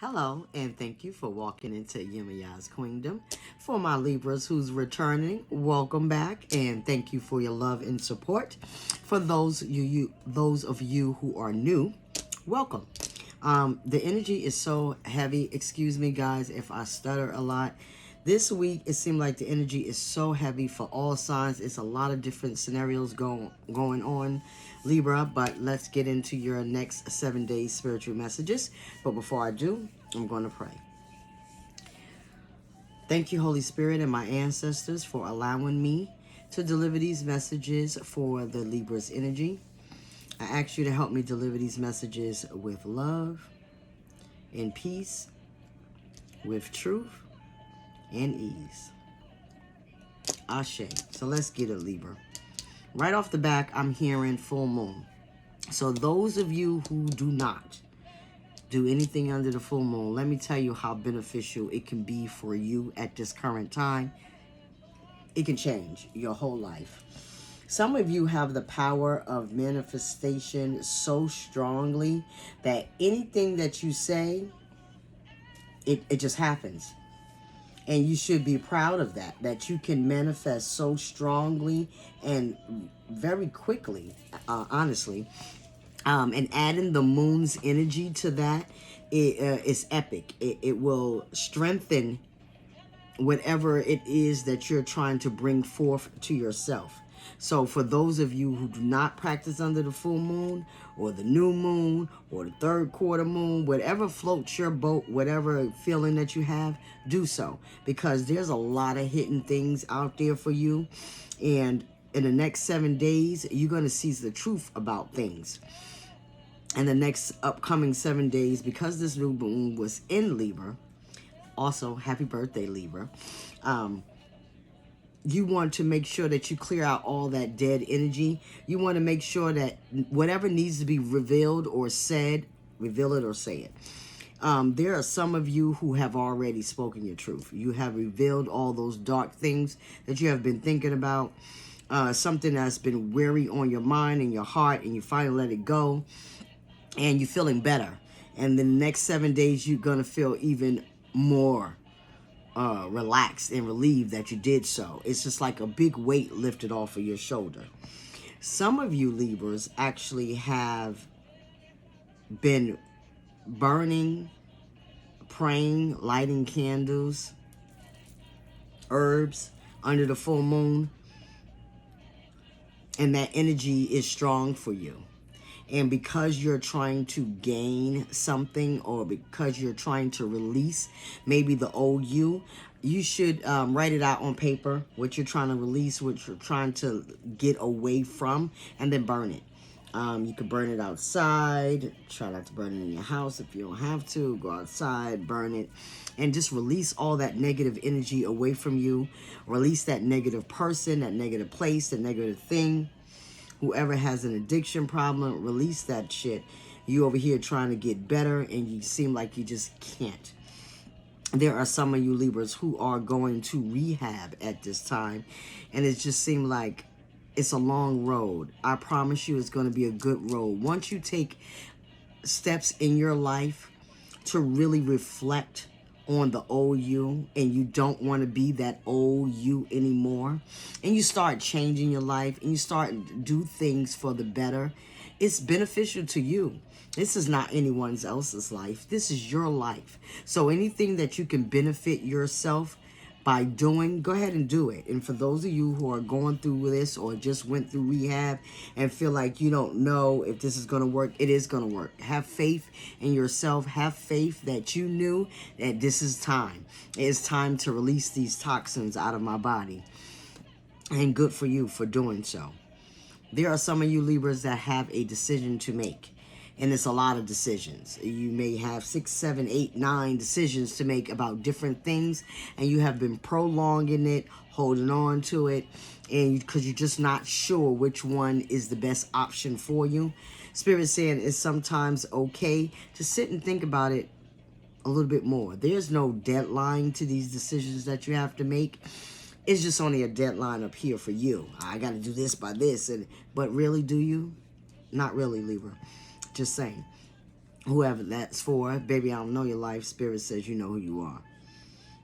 Hello, and thank you for walking into Yemaya's Queendom. For my Libras who's returning, welcome back, and thank you for your love and support. For those of you who are new, welcome. The energy is so heavy. Excuse me, guys, if I stutter a lot. This week, it seemed like the energy is so heavy for all signs. It's a lot of different scenarios going on, Libra. But let's get into your next 7 days spiritual messages. But before I do, I'm going to pray. Thank you, Holy Spirit, and my ancestors for allowing me to deliver these messages for the Libra's energy. I ask you to help me deliver these messages with love, in peace, with truth, and ease. Ashe. So let's get it, Libra. Right off the back, I'm hearing full moon. So those of you who do not do anything under the full moon, let me tell you how beneficial it can be for you at this current time. It can change your whole life. Some of you have the power of manifestation so strongly that anything that you say, it just happens. And you should be proud of that you can manifest so strongly and very quickly, honestly. And adding the moon's energy to that is epic. It will strengthen whatever it is that you're trying to bring forth to yourself. So for those of you who do not practice under the full moon or the new moon or the third quarter moon, whatever floats your boat, whatever feeling that you have, do so. Because there's a lot of hidden things out there for you. And in the next 7 days, you're going to see the truth about things. And the next upcoming 7 days, because this new moon was in Libra, also happy birthday, Libra, you want to make sure that you clear out all that dead energy. You want to make sure that whatever needs to be revealed or said, reveal it or say it. There are some of you who have already spoken your truth. You have revealed all those dark things that you have been thinking about. Something that's been weary on your mind and your heart, and you finally let it go. And you're feeling better. And the next 7 days, you're going to feel even more relaxed and relieved that you did so. It's just like a big weight lifted off of your shoulder. Some of you Libras actually have been burning, praying, lighting candles, herbs under the full moon, and that energy is strong for you. And because you're trying to gain something, or because you're trying to release maybe the old you should write it out on paper, what you're trying to release, what you're trying to get away from, and then burn it. You could burn it outside. Try not to burn it in your house if you don't have to. Go outside, burn it, and just release all that negative energy away from you. Release that negative person, that negative place, that negative thing. Whoever has an addiction problem, release that shit. You over here trying to get better, and you seem like you just can't. There are some of you Libras who are going to rehab at this time, and it just seemed like it's a long road. I promise you it's going to be a good road. Once you take steps in your life to really reflect on the old you, and you don't want to be that old you anymore, and you start changing your life, and you start to do things for the better, it's beneficial to you. This is not anyone else's life. This is your life. So anything that you can benefit yourself by doing, go ahead and do it. And for those of you who are going through this or just went through rehab and feel like you don't know if this is going to work, it is going to work. Have faith in yourself. Have faith that you knew that this is time. It's time to release these toxins out of my body. And good for you for doing so. There are some of you Libras that have a decision to make. And it's a lot of decisions. You may have 6, 7, 8, 9 decisions to make about different things. And you have been prolonging it, holding on to it. And because you're just not sure which one is the best option for you. Spirit saying it's sometimes okay to sit and think about it a little bit more. There's no deadline to these decisions that you have to make. It's just only a deadline up here for you. I got to do this by this. But really, do you? Not really, Libra. Just saying. whoever that's for. Baby, I don't know your life. Spirit says you know who you are.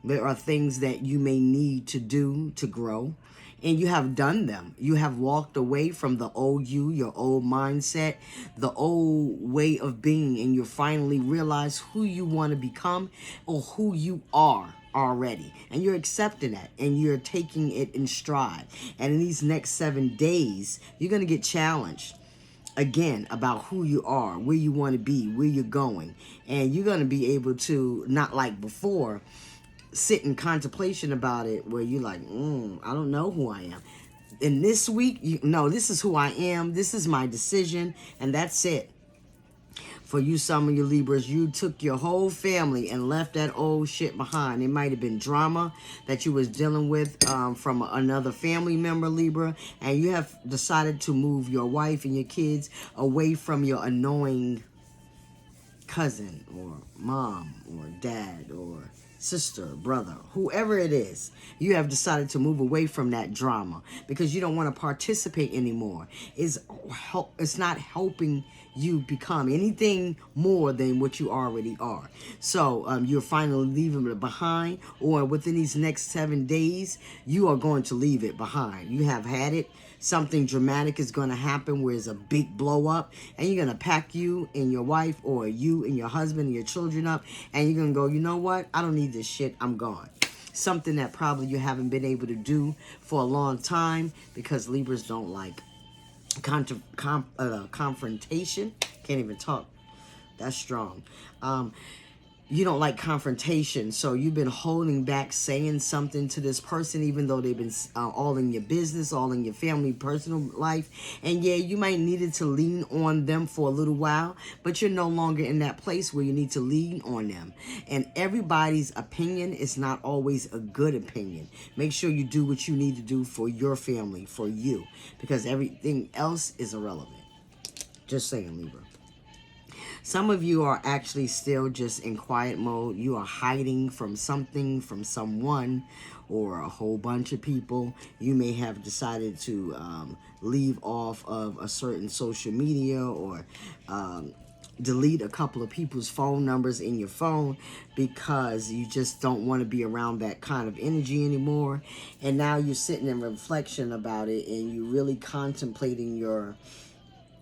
There are things that you may need to do to grow, and you have done them. You have walked away from the old you, your old mindset, the old way of being, and you finally realize who you want to become or who you are already. And you're accepting that, and you're taking it in stride. And in these next 7 days, you're going to get challenged again about who you are, where you want to be, where you're going. And you're going to be able to, not like before, sit in contemplation about it where you're like, I don't know who I am. And this week, this is who I am. This is my decision. And that's it. For you, some of your Libras, you took your whole family and left that old shit behind. It might have been drama that you was dealing with from another family member, Libra. And you have decided to move your wife and your kids away from your annoying cousin or mom or dad or sister, brother, whoever it is. You have decided to move away from that drama because you don't want to participate anymore. It's not helping you become anything more than what you already are. So you're finally leaving it behind, or within these next 7 days, you are going to leave it behind. You have had it. Something dramatic is going to happen where it's a big blow up, and you're going to pack you and your wife, or you and your husband and your children up, and you're going to go, you know what? I don't need this shit. I'm gone. Something that probably you haven't been able to do for a long time, because Libras don't like confrontation. Can't even talk. That's strong. You don't like confrontation, so you've been holding back saying something to this person, even though they've been all in your business, all in your family, personal life. And yeah, you might needed to lean on them for a little while, but you're no longer in that place where you need to lean on them. And everybody's opinion is not always a good opinion. Make sure you do what you need to do for your family, for you, because everything else is irrelevant. Just saying, Libra. Some of you are actually still just in quiet mode. You are hiding from something, from someone, or a whole bunch of people. You may have decided to leave off of a certain social media, or delete a couple of people's phone numbers in your phone because you just don't want to be around that kind of energy anymore. And now you're sitting in reflection about it, and you're really contemplating your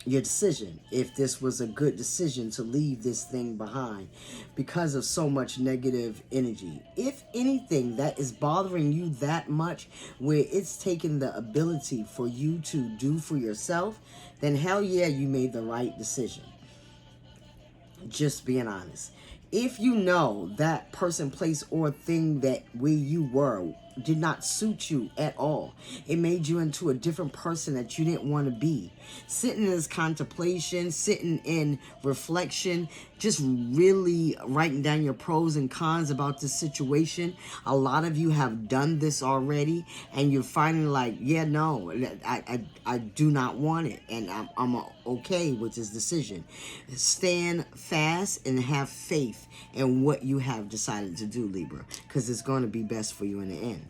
decision, if this was a good decision to leave this thing behind because of so much negative energy. If anything that is bothering you that much, where it's taken the ability for you to do for yourself, then hell yeah, you made the right decision. Just being honest. If you know that person, place, or thing that where you were did not suit you at all, it made you into a different person that you didn't want to be. Sitting in this contemplation, sitting in reflection, just really writing down your pros and cons about this situation. A lot of you have done this already, and you're finally like, yeah, no, I do not want it, and I'm okay with this decision. Stand fast and have faith in what you have decided to do, Libra, because it's going to be best for you in the end.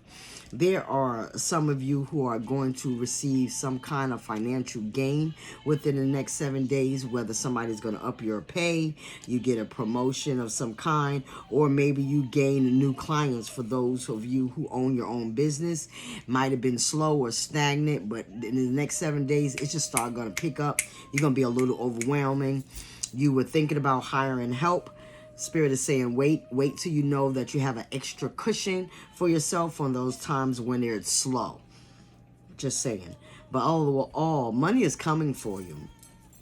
There are some of you who are going to receive some kind of financial gain within the next 7 days, whether somebody's going to up your pay, you get a promotion of some kind, or maybe you gain new clients. For those of you who own your own business, might have been slow or stagnant, but in the next 7 days, it's just start going to pick up. You're going to be a little overwhelming. You were thinking about hiring help. Spirit is saying, wait till you know that you have an extra cushion for yourself on those times when it's slow. Just saying. But all money is coming for you.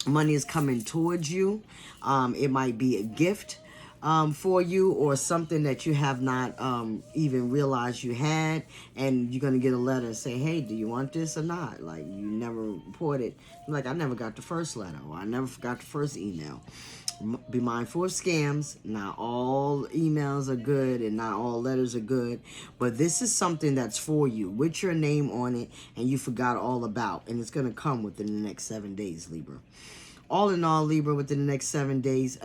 Money is coming towards you. It might be a gift for you, or something that you have not even realized you had, and you're going to get a letter and say, hey, do you want this or not? Like, you never reported. Like, I never got the first letter, or I never got the first email. Be mindful of scams. Not all emails are good, and not all letters are good, but this is something that's for you with your name on it, and you forgot all about, and it's going to come within the next 7 days, Libra. All in all, Libra, within the next 7 days,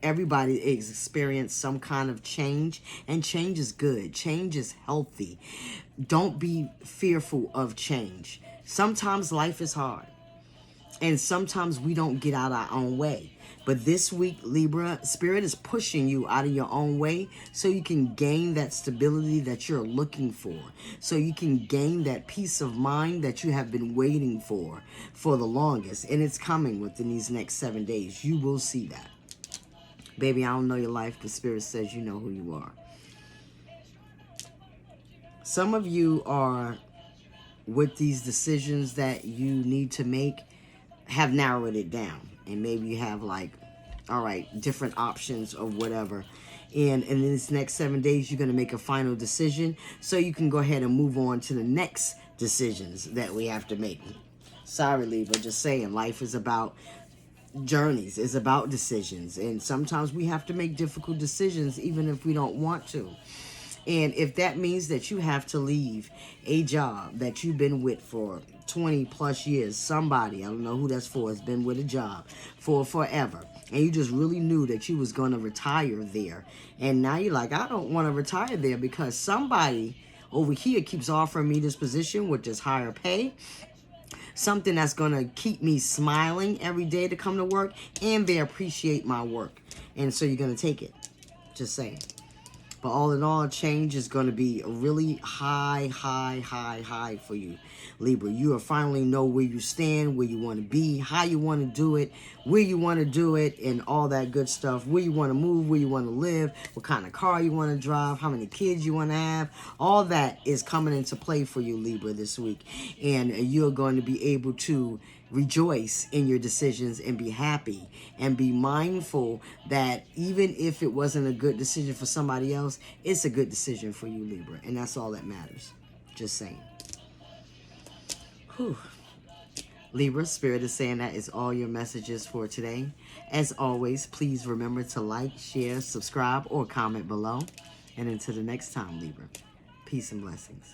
everybody is experiencing some kind of change, and change is good. Change is healthy. Don't be fearful of change. Sometimes life is hard, and sometimes we don't get out our own way. But this week, Libra, Spirit is pushing you out of your own way so you can gain that stability that you're looking for. So you can gain that peace of mind that you have been waiting for the longest. And it's coming within these next 7 days. You will see that. Baby, I don't know your life, but Spirit says you know who you are. Some of you are, with these decisions that you need to make, have narrowed it down. And maybe you have like, all right, different options or whatever. And in this next 7 days, you're going to make a final decision so you can go ahead and move on to the next decisions that we have to make. Sorry, Libra, just saying, life is about journeys, is about decisions. And sometimes we have to make difficult decisions even if we don't want to. And if that means that you have to leave a job that you've been with for 20 plus years, somebody, I don't know who that's for, has been with a job for forever, and you just really knew that you was going to retire there, and now you're like, I don't want to retire there because somebody over here keeps offering me this position with this higher pay, something that's going to keep me smiling every day to come to work, and they appreciate my work, and so you're going to take it. Just saying. But all in all, change is going to be really high for you, Libra. You will finally know where you stand, where you want to be, how you want to do it, where you want to do it, and all that good stuff. Where you want to move, where you want to live, what kind of car you want to drive, how many kids you want to have. All that is coming into play for you, Libra, this week. And you're going to be able to rejoice in your decisions and be happy and be mindful that even if it wasn't a good decision for somebody else, it's a good decision for you, Libra. And that's all that matters. Just saying. Whew. Libra, Spirit is saying that is all your messages for today. As always, please remember to like, share, subscribe, or comment below. And until the next time, Libra, peace and blessings.